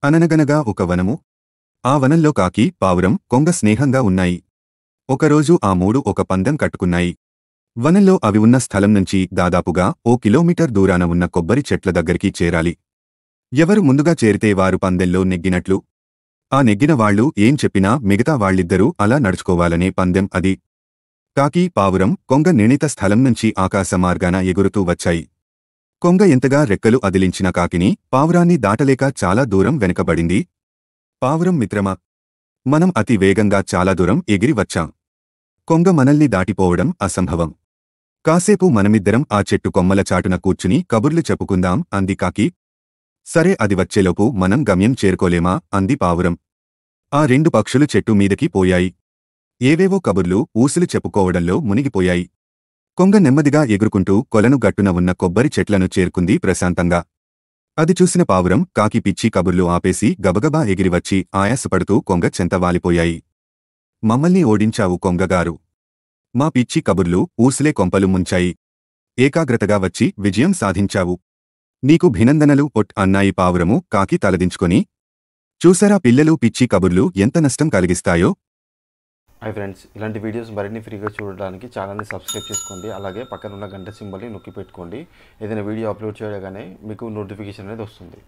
అననగనగా ఒక వనము. ఆ వనంలో కాకి, పావురం, కొంగ స్నేహంగా ఉన్నాయి. ఒకరోజు ఆ మూడు ఒక పందెం కట్టుకున్నాయి. వనంలో అవి ఉన్న స్థలం నుంచి దాదాపుగా ఓ కిలోమీటర్ దూరాన ఉన్న కొబ్బరి చెట్ల దగ్గరికి చేరాలి. ఎవరు ముందుగా చేరితే వారు పందెంలో నెగ్గినట్లు. ఆ నెగ్గిన వాళ్ళు ఏం చెప్పినా మిగతా వాళ్ళిద్దరూ అలా నడుచుకోవాలనే పందెం అది. కాకి, పావురం, కొంగ నిర్ణీత స్థలం నుంచి ఆకాశ మార్గాన ఎగురుతూ వచ్చాయి. కొంగ ఎంతగా రెక్కలు అదిలించిన కాకిని, పావురాన్ని దాటలేక చాలా దూరం వెనుకబడింది. పావురం మిత్రమా, మనం అతి వేగంగా చాలా దూరం ఎగిరి వచ్చాం. కొంగ మనల్ని దాటిపోవడం అసంభవం. కాసేపు మనమిద్దరం ఆ చెట్టు కొమ్మల చాటున కూర్చుని కబుర్లు చెప్పుకుందాం అంది కాకి. సరే, అది వచ్చేలోపు మనం గమ్యం చేరుకోలేమా అంది పావురం. ఆ రెండు పక్షులు చెట్టు మీదకి పోయాయి. ఏవేవో కబుర్లు, ఊసులు చెప్పుకోవడంలో మునిగిపోయాయి. కొంగ నెమ్మదిగా ఎగురుకుంటూ కొలను గట్టున ఉన్న కొబ్బరి చెట్లను చేరుకుంది ప్రశాంతంగా. అది చూసిన పావురం, కాకి పిచ్చి కబుర్లు ఆపేసి గబగబా ఎగిరివచ్చి ఆయాసపడుతూ కొంగ చెంత వాలిపోయాయి. మమ్మల్ని ఓడించావు కొంగగారు. మా పిచ్చి కబుర్లు, ఊసులే కొంపలు ముంచాయి. ఏకాగ్రతగా వచ్చి విజయం సాధించావు. నీకు భినందనలు అన్నాయి పావురము, కాకి తలదించుకొని. చూసారా పిల్లలు, పిచ్చి కబుర్లు ఎంత నష్టం కలిగిస్తాయో. హాయ్ ఫ్రెండ్స్, ఇలాంటి వీడియోస్ మరిన్ని ఫ్రీగా చూడడానికి ఛానల్ని సబ్స్క్రైబ్ చేసుకోండి. అలాగే పక్కన ఉన్న గంట సింబల్ని నొక్కి పెట్టుకోండి. ఏదైనా వీడియో అప్లోడ్ చేయగానే మీకు నోటిఫికేషన్ అనేది వస్తుంది.